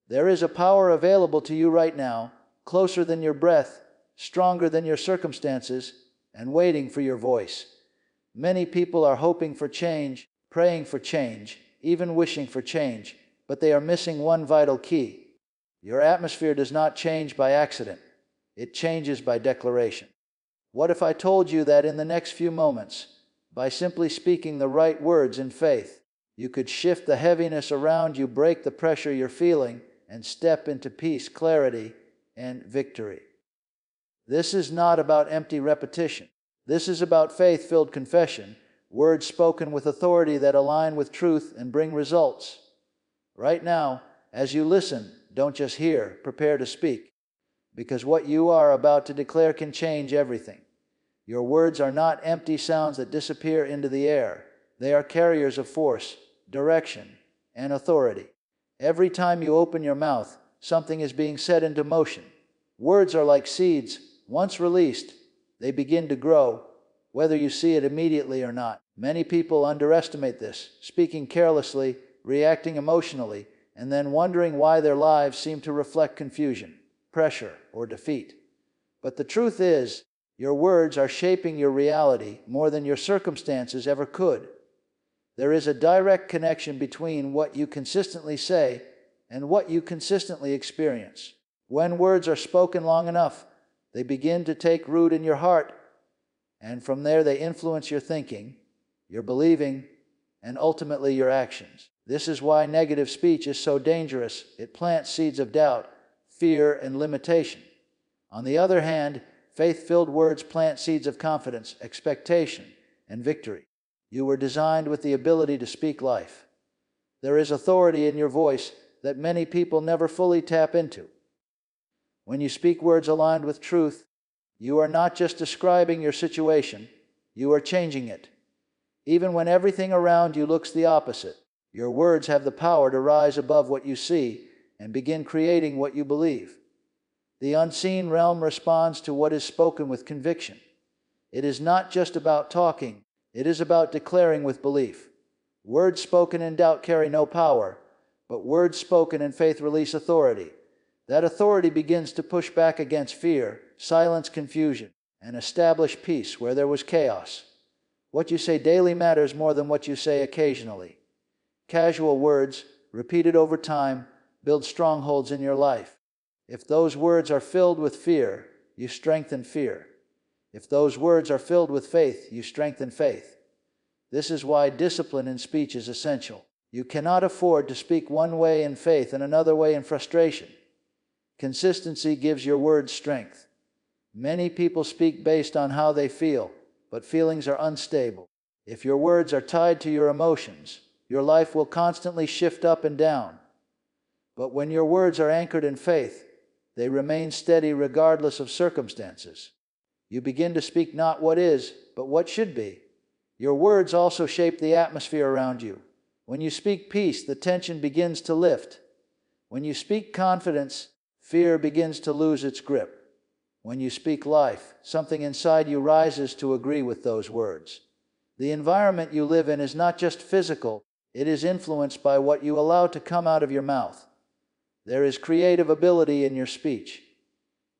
There is a power available to you right now, closer than your breath, stronger than your circumstances, and waiting for your voice. Many people are hoping for change, praying for change, even wishing for change, but they are missing one vital key. Your atmosphere does not change by accident. It changes by declaration. What if I told you that in the next few moments, by simply speaking the right words in faith, you could shift the heaviness around you, break the pressure you're feeling, and step into peace, clarity, and victory? This is not about empty repetition. This is about faith-filled confession, words spoken with authority that align with truth and bring results. Right now, as you listen, don't just hear, prepare to speak. Because what you are about to declare can change everything. Your words are not empty sounds that disappear into the air. They are carriers of force, direction, and authority. Every time you open your mouth, something is being set into motion. Words are like seeds. Once released, they begin to grow, whether you see it immediately or not. Many people underestimate this, speaking carelessly, reacting emotionally, and then wondering why their lives seem to reflect confusion, pressure, or defeat. But the truth is, your words are shaping your reality more than your circumstances ever could. There is a direct connection between what you consistently say and what you consistently experience. When words are spoken long enough, they begin to take root in your heart, and from there they influence your thinking, your believing, and ultimately your actions. This is why negative speech is so dangerous. It plants seeds of doubt, fear, and limitation. On the other hand, faith-filled words plant seeds of confidence, expectation, and victory. You were designed with the ability to speak life. There is authority in your voice that many people never fully tap into. When you speak words aligned with truth, you are not just describing your situation, you are changing it. Even when everything around you looks the opposite, your words have the power to rise above what you see and begin creating what you believe. The unseen realm responds to what is spoken with conviction. It is not just about talking, it is about declaring with belief. Words spoken in doubt carry no power, but words spoken in faith release authority. That authority begins to push back against fear, silence confusion, and establish peace where there was chaos. What you say daily matters more than what you say occasionally. Casual words, repeated over time, build strongholds in your life. If those words are filled with fear, you strengthen fear. If those words are filled with faith, you strengthen faith. This is why discipline in speech is essential. You cannot afford to speak one way in faith and another way in frustration. Consistency gives your words strength. Many people speak based on how they feel, but feelings are unstable. If your words are tied to your emotions, your life will constantly shift up and down. But when your words are anchored in faith, they remain steady regardless of circumstances. You begin to speak not what is, but what should be. Your words also shape the atmosphere around you. When you speak peace, the tension begins to lift. When you speak confidence, fear begins to lose its grip. When you speak life, something inside you rises to agree with those words. The environment you live in is not just physical, it is influenced by what you allow to come out of your mouth. There is creative ability in your speech.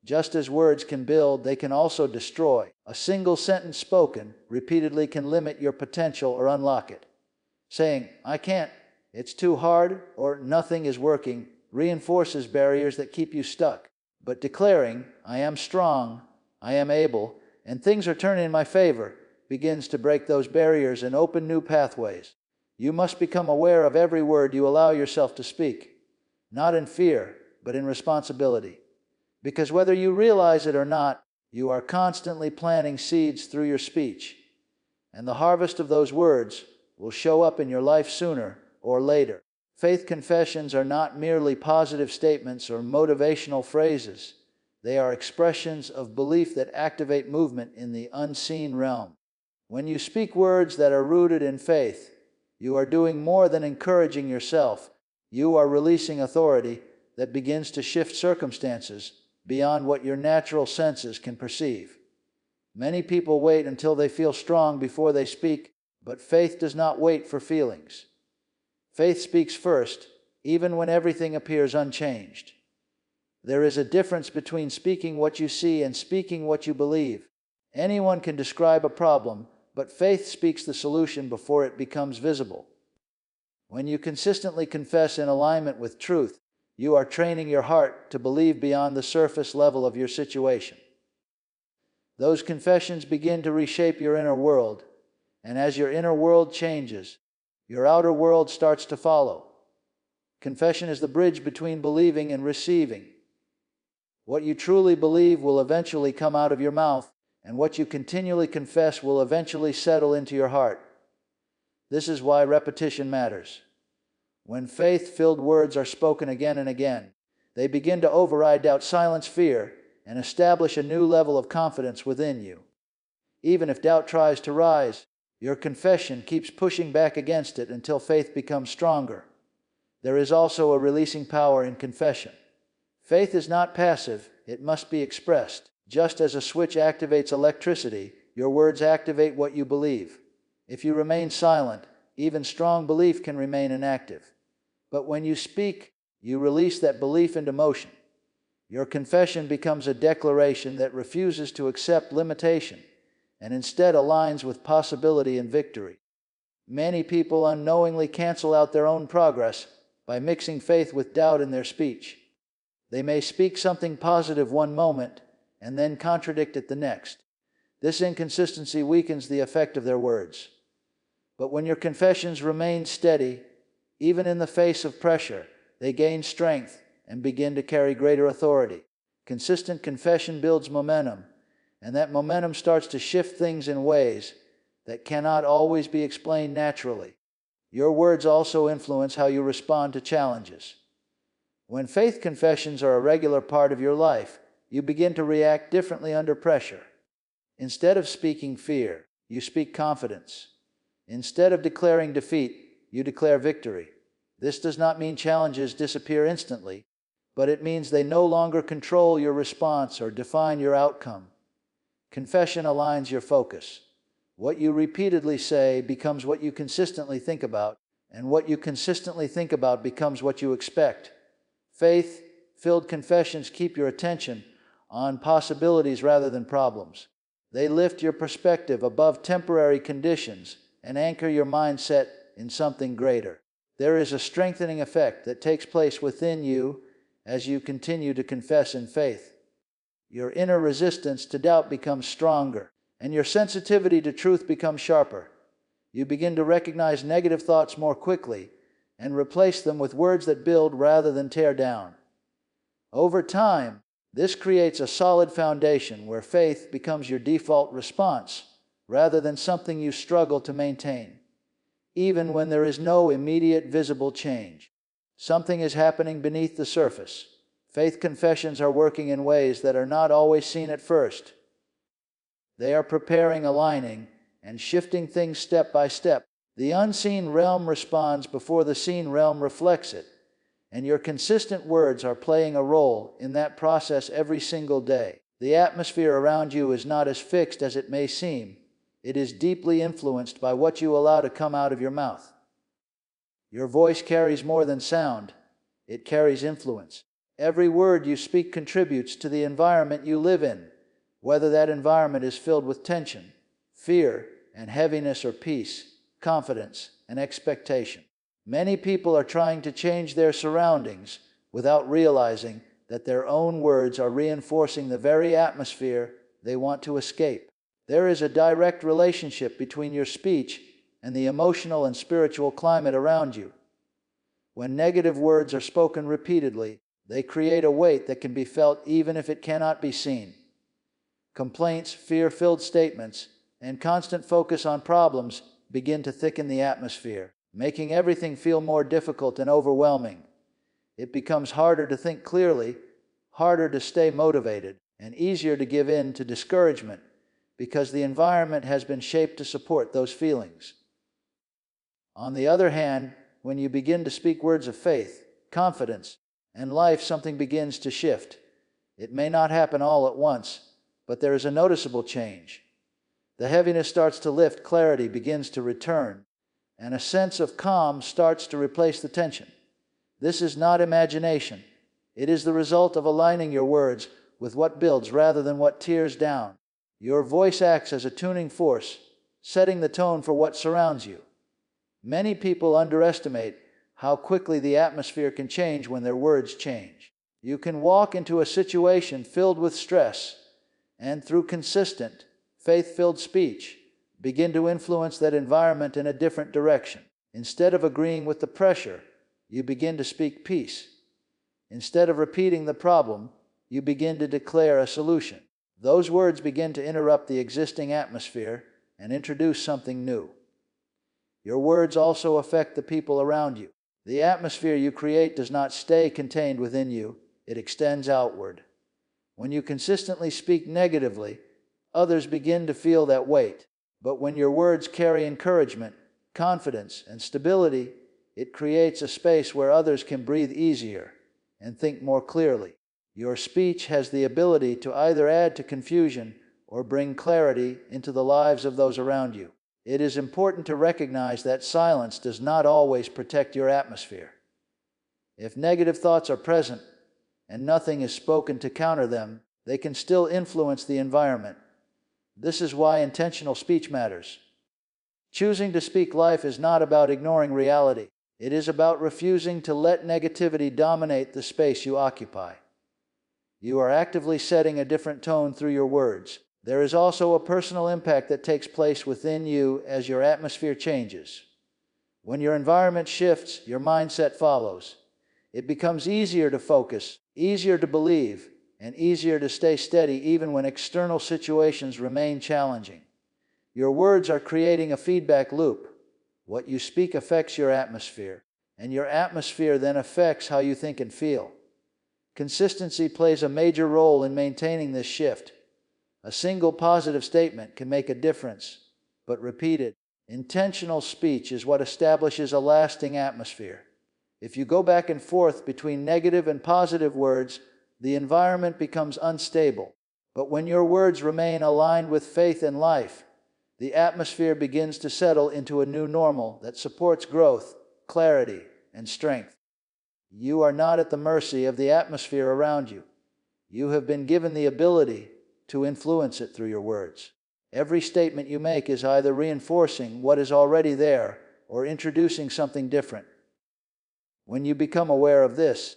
Just as words can build, they can also destroy. A single sentence spoken repeatedly can limit your potential or unlock it. Saying, "I can't," "it's too hard," or "nothing is working," reinforces barriers that keep you stuck. But declaring, "I am strong, I am able, and things are turning in my favor," begins to break those barriers and open new pathways. You must become aware of every word you allow yourself to speak, not in fear, but in responsibility. Because whether you realize it or not, you are constantly planting seeds through your speech, and the harvest of those words will show up in your life sooner or later. Faith confessions are not merely positive statements or motivational phrases. They are expressions of belief that activate movement in the unseen realm. When you speak words that are rooted in faith, you are doing more than encouraging yourself. You are releasing authority that begins to shift circumstances beyond what your natural senses can perceive. Many people wait until they feel strong before they speak, but faith does not wait for feelings. Faith speaks first, even when everything appears unchanged. There is a difference between speaking what you see and speaking what you believe. Anyone can describe a problem, but faith speaks the solution before it becomes visible. When you consistently confess in alignment with truth, you are training your heart to believe beyond the surface level of your situation. Those confessions begin to reshape your inner world, and as your inner world changes, your outer world starts to follow. Confession is the bridge between believing and receiving. What you truly believe will eventually come out of your mouth, and what you continually confess will eventually settle into your heart. This is why repetition matters. When faith-filled words are spoken again and again, they begin to override doubt, silence fear, and establish a new level of confidence within you. Even if doubt tries to rise, your confession keeps pushing back against it until faith becomes stronger. There is also a releasing power in confession. Faith is not passive, it must be expressed. Just as a switch activates electricity, your words activate what you believe. If you remain silent, even strong belief can remain inactive. But when you speak, you release that belief into motion. Your confession becomes a declaration that refuses to accept limitation and instead aligns with possibility and victory. Many people unknowingly cancel out their own progress by mixing faith with doubt in their speech. They may speak something positive one moment and then contradict it the next. This inconsistency weakens the effect of their words. But when your confessions remain steady, even in the face of pressure, they gain strength and begin to carry greater authority. Consistent confession builds momentum, and that momentum starts to shift things in ways that cannot always be explained naturally. Your words also influence how you respond to challenges. When faith confessions are a regular part of your life, you begin to react differently under pressure. Instead of speaking fear, you speak confidence. Instead of declaring defeat, you declare victory. This does not mean challenges disappear instantly, but it means they no longer control your response or define your outcome. Confession aligns your focus. What you repeatedly say becomes what you consistently think about, and what you consistently think about becomes what you expect. Faith-filled confessions keep your attention on possibilities rather than problems. They lift your perspective above temporary conditions and anchor your mindset in something greater. There is a strengthening effect that takes place within you as you continue to confess in faith. Your inner resistance to doubt becomes stronger, and your sensitivity to truth becomes sharper. You begin to recognize negative thoughts more quickly and replace them with words that build rather than tear down. Over time, this creates a solid foundation where faith becomes your default response rather than something you struggle to maintain. Even when there is no immediate visible change, something is happening beneath the surface. Faith confessions are working in ways that are not always seen at first. They are preparing, aligning, and shifting things step by step. The unseen realm responds before the seen realm reflects it, and your consistent words are playing a role in that process every single day. The atmosphere around you is not as fixed as it may seem. It is deeply influenced by what you allow to come out of your mouth. Your voice carries more than sound. It carries influence. Every word you speak contributes to the environment you live in, whether that environment is filled with tension, fear, and heaviness, or peace, confidence, and expectation. Many people are trying to change their surroundings without realizing that their own words are reinforcing the very atmosphere they want to escape. There is a direct relationship between your speech and the emotional and spiritual climate around you. When negative words are spoken repeatedly, they create a weight that can be felt even if it cannot be seen. Complaints, fear-filled statements, and constant focus on problems begin to thicken the atmosphere, making everything feel more difficult and overwhelming. It becomes harder to think clearly, harder to stay motivated, and easier to give in to discouragement because the environment has been shaped to support those feelings. On the other hand, when you begin to speak words of faith, confidence, and life, something begins to shift. It may not happen all at once, but there is a noticeable change. The heaviness starts to lift, clarity begins to return, and a sense of calm starts to replace the tension. This is not imagination. It is the result of aligning your words with what builds rather than what tears down. Your voice acts as a tuning force, setting the tone for what surrounds you. Many people underestimate how quickly the atmosphere can change when their words change. You can walk into a situation filled with stress, and through consistent, faith-filled speech, begin to influence that environment in a different direction. Instead of agreeing with the pressure, you begin to speak peace. Instead of repeating the problem, you begin to declare a solution. Those words begin to interrupt the existing atmosphere and introduce something new. Your words also affect the people around you. The atmosphere you create does not stay contained within you, it extends outward. When you consistently speak negatively, others begin to feel that weight. But when your words carry encouragement, confidence, and stability, it creates a space where others can breathe easier and think more clearly. Your speech has the ability to either add to confusion or bring clarity into the lives of those around you. It is important to recognize that silence does not always protect your atmosphere. If negative thoughts are present and nothing is spoken to counter them, they can still influence the environment. This is why intentional speech matters. Choosing to speak life is not about ignoring reality. It is about refusing to let negativity dominate the space you occupy. You are actively setting a different tone through your words. There is also a personal impact that takes place within you as your atmosphere changes. When your environment shifts, your mindset follows. It becomes easier to focus, easier to believe, and easier to stay steady even when external situations remain challenging. Your words are creating a feedback loop. What you speak affects your atmosphere, and your atmosphere then affects how you think and feel. Consistency plays a major role in maintaining this shift. A single positive statement can make a difference, but repeated, intentional speech is what establishes a lasting atmosphere. If you go back and forth between negative and positive words, the environment becomes unstable. But when your words remain aligned with faith and life, the atmosphere begins to settle into a new normal that supports growth, clarity, and strength. You are not at the mercy of the atmosphere around you. You have been given the ability to influence it through your words. Every statement you make is either reinforcing what is already there or introducing something different. When you become aware of this,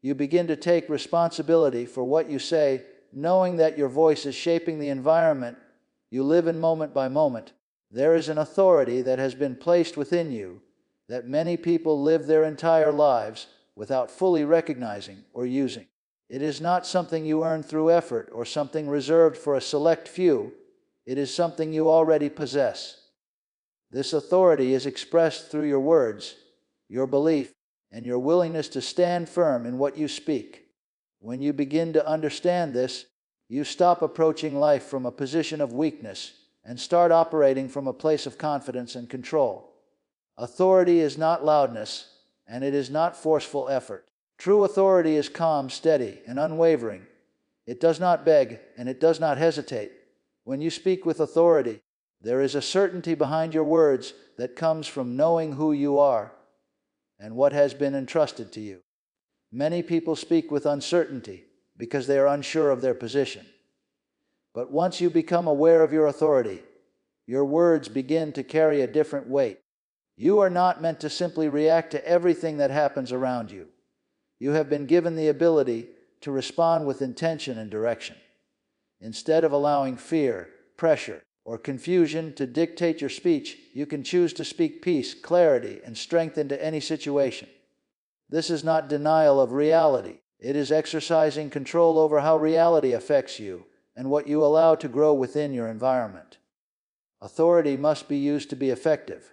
you begin to take responsibility for what you say, knowing that your voice is shaping the environment you live in moment by moment. There is an authority that has been placed within you that many people live their entire lives without fully recognizing or using. It is not something you earn through effort or something reserved for a select few. It is something you already possess. This authority is expressed through your words, your belief, and your willingness to stand firm in what you speak. When you begin to understand this, you stop approaching life from a position of weakness and start operating from a place of confidence and control. Authority is not loudness, and it is not forceful effort. True authority is calm, steady, and unwavering. It does not beg, and it does not hesitate. When you speak with authority, there is a certainty behind your words that comes from knowing who you are and what has been entrusted to you. Many people speak with uncertainty because they are unsure of their position. But once you become aware of your authority, your words begin to carry a different weight. You are not meant to simply react to everything that happens around you. You have been given the ability to respond with intention and direction. Instead of allowing fear, pressure, or confusion to dictate your speech, you can choose to speak peace, clarity, and strength into any situation. This is not denial of reality. It is exercising control over how reality affects you and what you allow to grow within your environment. Authority must be used to be effective.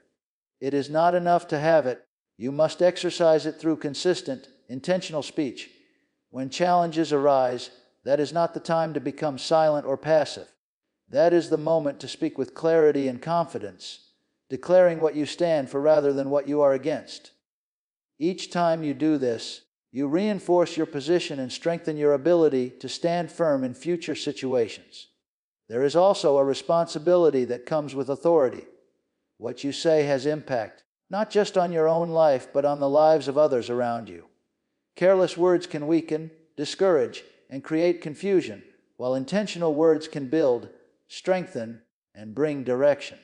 It is not enough to have it. You must exercise it through consistent, intentional speech. When challenges arise, that is not the time to become silent or passive. That is the moment to speak with clarity and confidence, declaring what you stand for rather than what you are against. Each time you do this, you reinforce your position and strengthen your ability to stand firm in future situations. There is also a responsibility that comes with authority. What you say has impact. not just on your own life, but on the lives of others around you. Careless words can weaken, discourage, and create confusion, while intentional words can build, strengthen, and bring direction.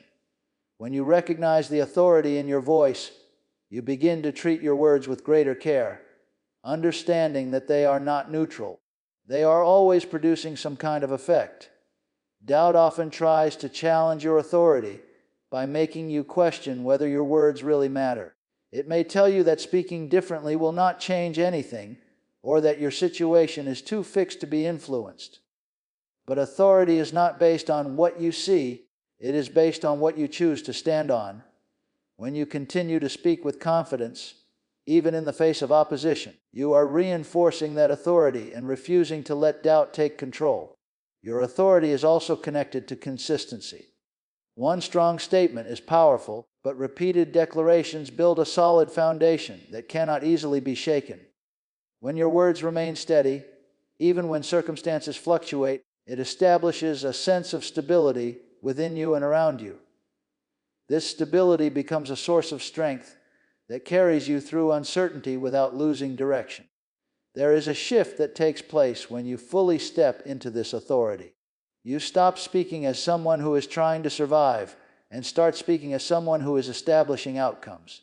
When you recognize the authority in your voice, you begin to treat your words with greater care, understanding that they are not neutral. They are always producing some kind of effect. Doubt often tries to challenge your authority by making you question whether your words really matter. It may tell you that speaking differently will not change anything, or that your situation is too fixed to be influenced. But authority is not based on what you see, it is based on what you choose to stand on. When you continue to speak with confidence, even in the face of opposition, you are reinforcing that authority and refusing to let doubt take control. Your authority is also connected to consistency. One strong statement is powerful, but repeated declarations build a solid foundation that cannot easily be shaken. When your words remain steady, even when circumstances fluctuate, it establishes a sense of stability within you and around you. This stability becomes a source of strength that carries you through uncertainty without losing direction. There is a shift that takes place when you fully step into this authority. You stop speaking as someone who is trying to survive and start speaking as someone who is establishing outcomes.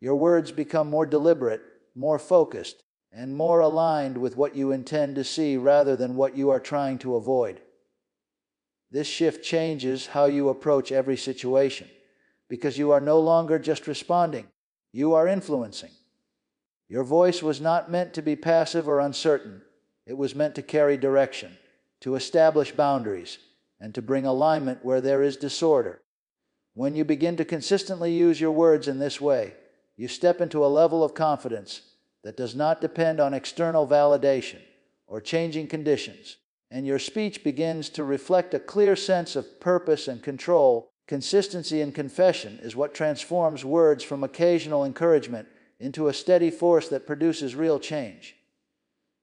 Your words become more deliberate, more focused, and more aligned with what you intend to see rather than what you are trying to avoid. This shift changes how you approach every situation, because you are no longer just responding, you are influencing. Your voice was not meant to be passive or uncertain. It was meant to carry direction, to establish boundaries, and to bring alignment where there is disorder. When you begin to consistently use your words in this way, you step into a level of confidence that does not depend on external validation or changing conditions, and your speech begins to reflect a clear sense of purpose and control. Consistency in confession is what transforms words from occasional encouragement into a steady force that produces real change.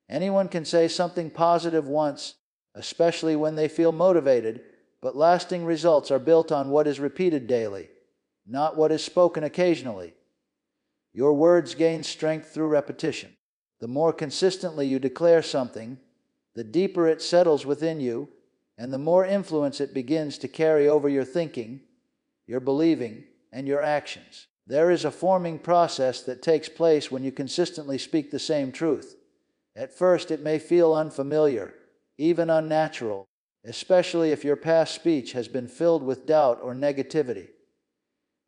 Anyone can say something positive once, especially when they feel motivated, but lasting results are built on what is repeated daily, not what is spoken occasionally. Your words gain strength through repetition. The more consistently you declare something, the deeper it settles within you, and the more influence it begins to carry over your thinking, your believing, and your actions. There is a forming process that takes place when you consistently speak the same truth. At first, it may feel unfamiliar, even unnatural, especially if your past speech has been filled with doubt or negativity.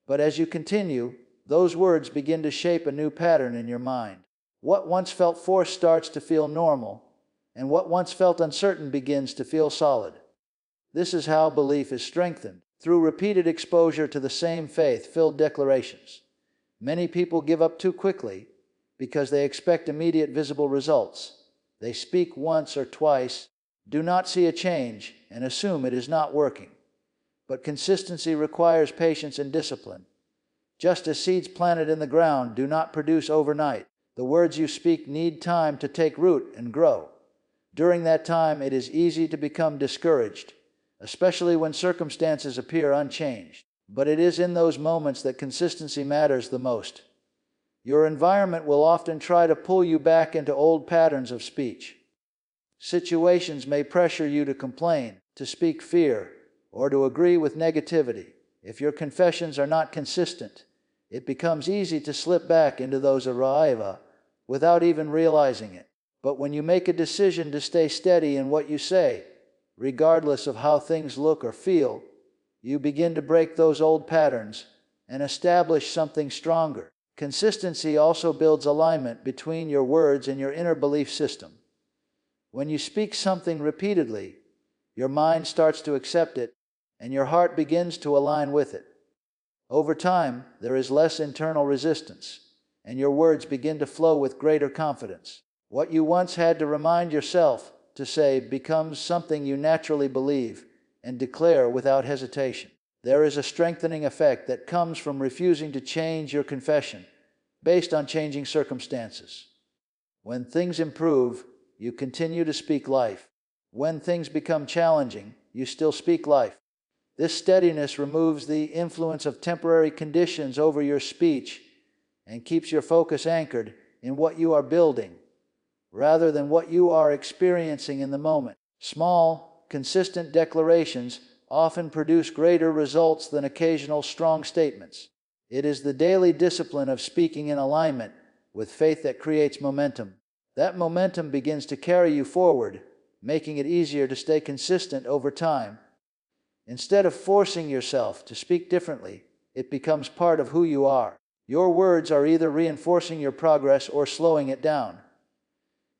But as you continue, those words begin to shape a new pattern in your mind. What once felt forced starts to feel normal, and what once felt uncertain begins to feel solid. This is how belief is strengthened, through repeated exposure to the same faith-filled declarations. Many people give up too quickly because they expect immediate visible results. They speak once or twice, do not see a change, and assume it is not working. But consistency requires patience and discipline. Just as seeds planted in the ground do not produce overnight, the words you speak need time to take root and grow. During that time, it is easy to become discouraged, especially when circumstances appear unchanged. But it is in those moments that consistency matters the most. Your environment will often try to pull you back into old patterns of speech. Situations may pressure you to complain, to speak fear, or to agree with negativity. If your confessions are not consistent, it becomes easy to slip back into those arriva without even realizing it. But when you make a decision to stay steady in what you say, regardless of how things look or feel, you begin to break those old patterns and establish something stronger. Consistency also builds alignment between your words and your inner belief system. When you speak something repeatedly, your mind starts to accept it, and your heart begins to align with it. Over time, there is less internal resistance, and your words begin to flow with greater confidence. What you once had to remind yourself to say becomes something you naturally believe and declare without hesitation. There is a strengthening effect that comes from refusing to change your confession based on changing circumstances. When things improve, you continue to speak life. When things become challenging, you still speak life. This steadiness removes the influence of temporary conditions over your speech and keeps your focus anchored in what you are building, rather than what you are experiencing in the moment. Small, consistent declarations often produce greater results than occasional strong statements. It is the daily discipline of speaking in alignment with faith that creates momentum. That momentum begins to carry you forward, making it easier to stay consistent over time. Instead of forcing yourself to speak differently, it becomes part of who you are. Your words are either reinforcing your progress or slowing it down.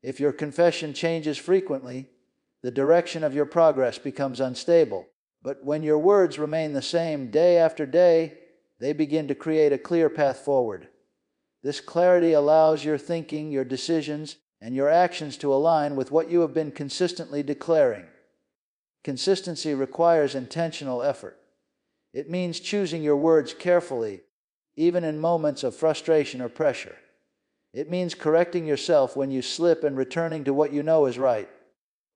If your confession changes frequently, the direction of your progress becomes unstable. But when your words remain the same day after day, they begin to create a clear path forward. This clarity allows your thinking, your decisions, and your actions to align with what you have been consistently declaring. Consistency requires intentional effort. It means choosing your words carefully, even in moments of frustration or pressure. It means correcting yourself when you slip and returning to what you know is right.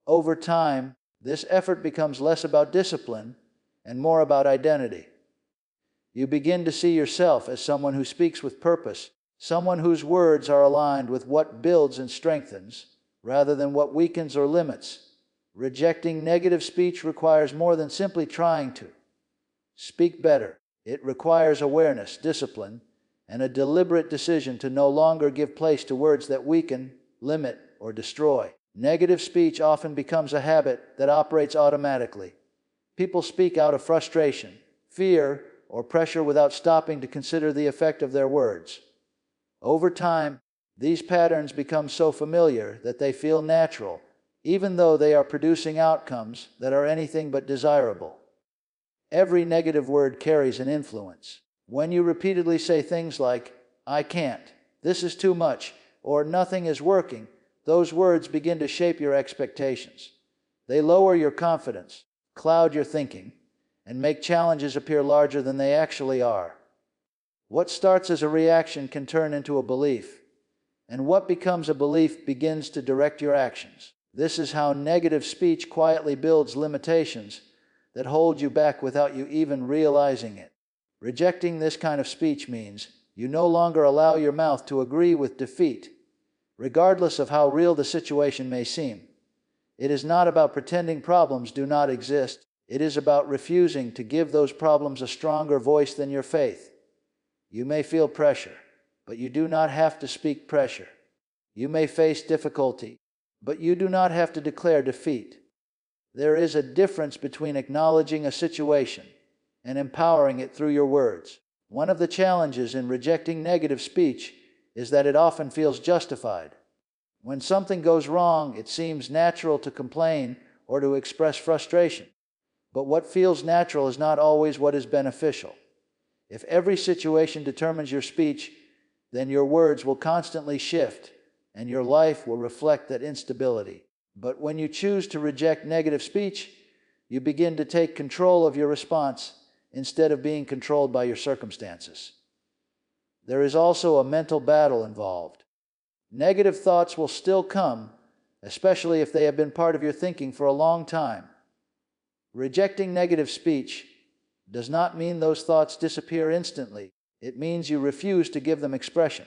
Over time, this effort becomes less about discipline and more about identity. You begin to see yourself as someone who speaks with purpose, someone whose words are aligned with what builds and strengthens, rather than what weakens or limits. Rejecting negative speech requires more than simply trying to speak better. It requires awareness, discipline, and a deliberate decision to no longer give place to words that weaken, limit, or destroy. Negative speech often becomes a habit that operates automatically. People speak out of frustration, fear, or pressure without stopping to consider the effect of their words. Over time, these patterns become so familiar that they feel natural, even though they are producing outcomes that are anything but desirable. Every negative word carries an influence. When you repeatedly say things like, "I can't," "this is too much," or "nothing is working," those words begin to shape your expectations. They lower your confidence, cloud your thinking, and make challenges appear larger than they actually are. What starts as a reaction can turn into a belief, and what becomes a belief begins to direct your actions. This is how negative speech quietly builds limitations that hold you back without you even realizing it. Rejecting this kind of speech means you no longer allow your mouth to agree with defeat, regardless of how real the situation may seem. It is not about pretending problems do not exist. It is about refusing to give those problems a stronger voice than your faith. You may feel pressure, but you do not have to speak pressure. You may face difficulty, but you do not have to declare defeat. There is a difference between acknowledging a situation and empowering it through your words. One of the challenges in rejecting negative speech is that it often feels justified. When something goes wrong, it seems natural to complain or to express frustration. But what feels natural is not always what is beneficial. If every situation determines your speech, then your words will constantly shift, and your life will reflect that instability. But when you choose to reject negative speech, you begin to take control of your response instead of being controlled by your circumstances. There is also a mental battle involved. Negative thoughts will still come, especially if they have been part of your thinking for a long time. Rejecting negative speech does not mean those thoughts disappear instantly. It means you refuse to give them expression.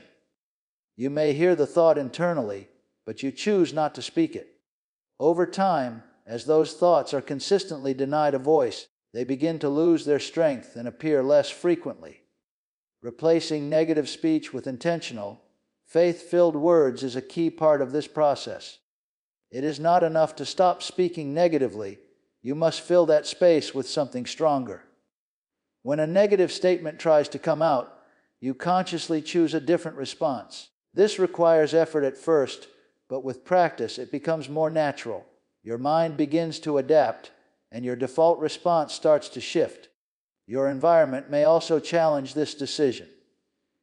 You may hear the thought internally, but you choose not to speak it. Over time, as those thoughts are consistently denied a voice, they begin to lose their strength and appear less frequently. Replacing negative speech with intentional, faith-filled words is a key part of this process. It is not enough to stop speaking negatively. You must fill that space with something stronger. When a negative statement tries to come out, you consciously choose a different response. This requires effort at first, but with practice it becomes more natural. Your mind begins to adapt, and your default response starts to shift. Your environment may also challenge this decision.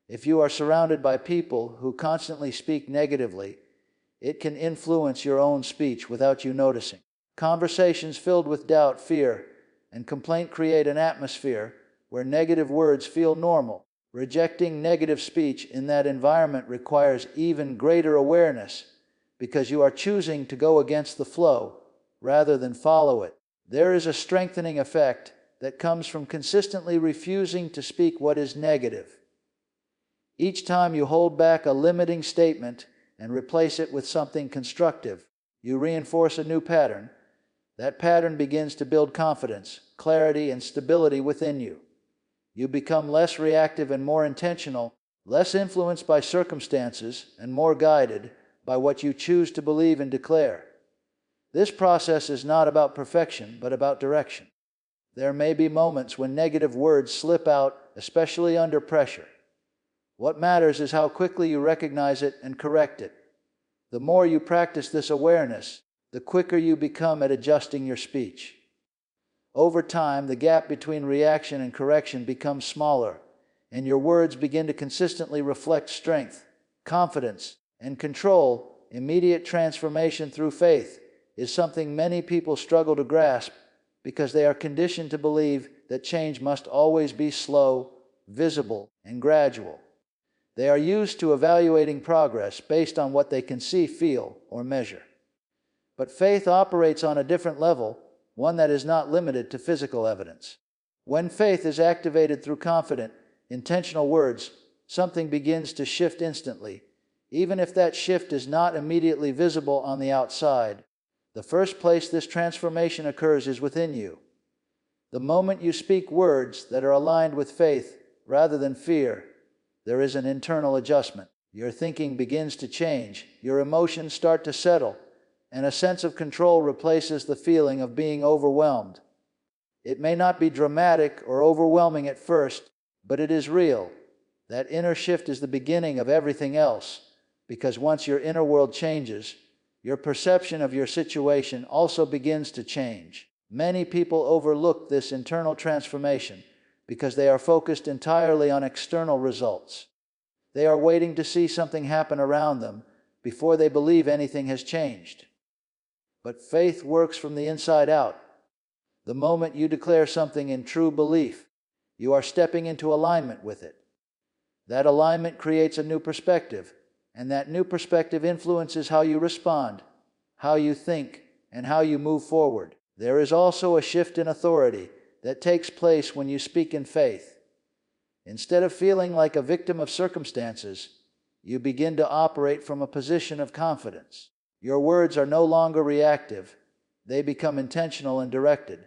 If you are surrounded by people who constantly speak negatively, it can influence your own speech without you noticing. Conversations filled with doubt, fear, and complaint create an atmosphere where negative words feel normal. Rejecting negative speech in that environment requires even greater awareness because you are choosing to go against the flow rather than follow it. There is a strengthening effect that comes from consistently refusing to speak what is negative. Each time you hold back a limiting statement and replace it with something constructive, you reinforce a new pattern. That pattern begins to build confidence, clarity, and stability within you. You become less reactive and more intentional, less influenced by circumstances and more guided by what you choose to believe and declare. This process is not about perfection, but about direction. There may be moments when negative words slip out, especially under pressure. What matters is how quickly you recognize it and correct it. The more you practice this awareness, the quicker you become at adjusting your speech. Over time, the gap between reaction and correction becomes smaller, and your words begin to consistently reflect strength, confidence, and control. Immediate transformation through faith is something many people struggle to grasp because they are conditioned to believe that change must always be slow, visible, and gradual. They are used to evaluating progress based on what they can see, feel, or measure. But faith operates on a different level, one that is not limited to physical evidence. When faith is activated through confident, intentional words, something begins to shift instantly, even if that shift is not immediately visible on the outside. The first place this transformation occurs is within you. The moment you speak words that are aligned with faith rather than fear, there is an internal adjustment. Your thinking begins to change, your emotions start to settle, and a sense of control replaces the feeling of being overwhelmed. It may not be dramatic or overwhelming at first, but it is real. That inner shift is the beginning of everything else, because once your inner world changes, your perception of your situation also begins to change. Many people overlook this internal transformation because they are focused entirely on external results. They are waiting to see something happen around them before they believe anything has changed. But faith works from the inside out. The moment you declare something in true belief, you are stepping into alignment with it. That alignment creates a new perspective, and that new perspective influences how you respond, how you think, and how you move forward. There is also a shift in authority that takes place when you speak in faith. Instead of feeling like a victim of circumstances, you begin to operate from a position of confidence. Your words are no longer reactive. They become intentional and directed.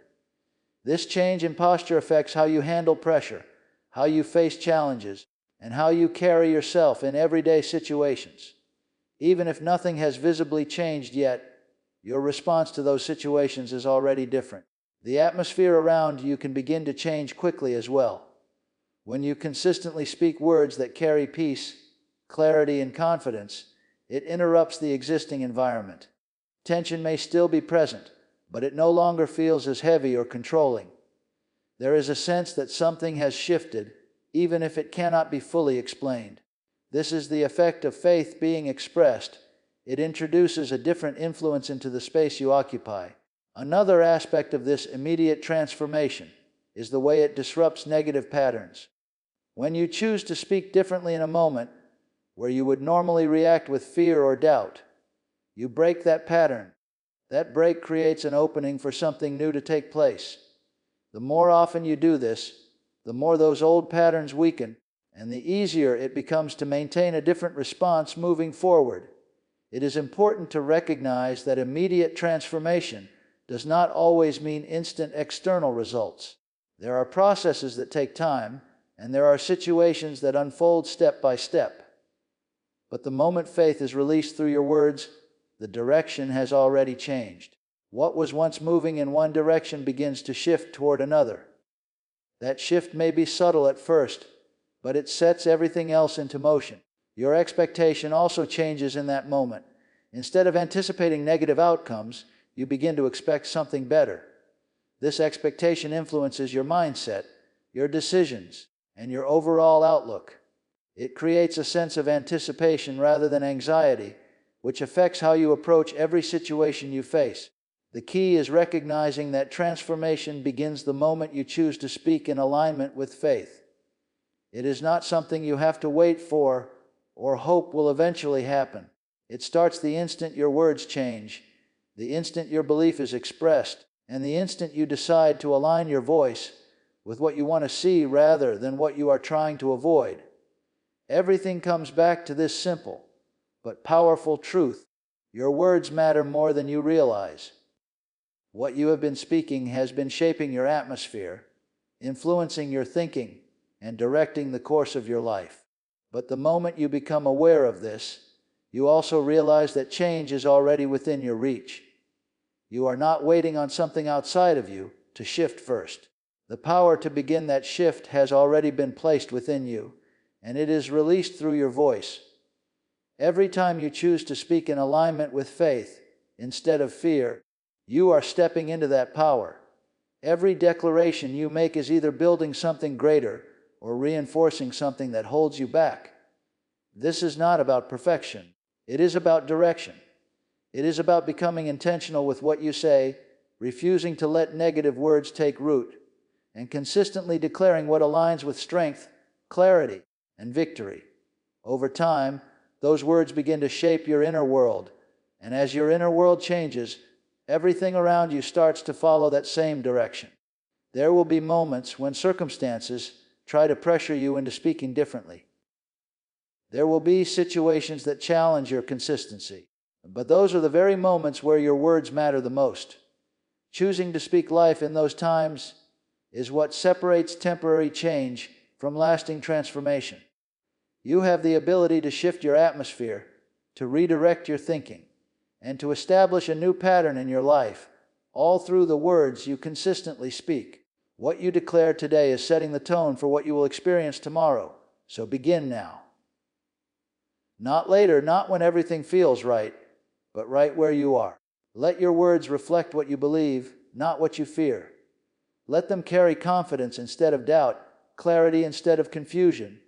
This change in posture affects how you handle pressure, how you face challenges, and how you carry yourself in everyday situations. Even if nothing has visibly changed yet, your response to those situations is already different. The atmosphere around you can begin to change quickly as well. When you consistently speak words that carry peace, clarity, and confidence, it interrupts the existing environment. Tension may still be present, but it no longer feels as heavy or controlling. There is a sense that something has shifted, even if it cannot be fully explained. This is the effect of faith being expressed. It introduces a different influence into the space you occupy. Another aspect of this immediate transformation is the way it disrupts negative patterns. When you choose to speak differently in a moment where you would normally react with fear or doubt, you break that pattern. That break creates an opening for something new to take place. The more often you do this, the more those old patterns weaken, and the easier it becomes to maintain a different response moving forward. It is important to recognize that immediate transformation does not always mean instant external results. There are processes that take time, and there are situations that unfold step by step. But the moment faith is released through your words, the direction has already changed. What was once moving in one direction begins to shift toward another. That shift may be subtle at first, but it sets everything else into motion. Your expectation also changes in that moment. Instead of anticipating negative outcomes, you begin to expect something better. This expectation influences your mindset, your decisions, and your overall outlook. It creates a sense of anticipation rather than anxiety, which affects how you approach every situation you face. The key is recognizing that transformation begins the moment you choose to speak in alignment with faith. It is not something you have to wait for or hope will eventually happen. It starts the instant your words change, the instant your belief is expressed, and the instant you decide to align your voice, with what you want to see rather than what you are trying to avoid. Everything comes back to this simple but powerful truth. Your words matter more than you realize. What you have been speaking has been shaping your atmosphere, influencing your thinking, and directing the course of your life. But the moment you become aware of this, you also realize that change is already within your reach. You are not waiting on something outside of you to shift first. The power to begin that shift has already been placed within you, and it is released through your voice. Every time you choose to speak in alignment with faith instead of fear, you are stepping into that power. Every declaration you make is either building something greater or reinforcing something that holds you back. This is not about perfection. It is about direction. It is about becoming intentional with what you say, refusing to let negative words take root, and consistently declaring what aligns with strength, clarity, and victory. Over time, those words begin to shape your inner world, and as your inner world changes, everything around you starts to follow that same direction. There will be moments when circumstances try to pressure you into speaking differently. There will be situations that challenge your consistency, but those are the very moments where your words matter the most. Choosing to speak life in those times is what separates temporary change from lasting transformation. You have the ability to shift your atmosphere, to redirect your thinking, and to establish a new pattern in your life, all through the words you consistently speak. What you declare today is setting the tone for what you will experience tomorrow, so begin now. Not later, not when everything feels right, but right where you are. Let your words reflect what you believe, not what you fear. Let them carry confidence instead of doubt, clarity instead of confusion,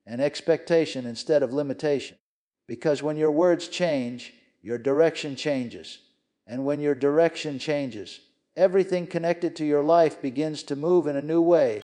and expectation instead of limitation. Because when your words change, your direction changes. And when your direction changes, everything connected to your life begins to move in a new way.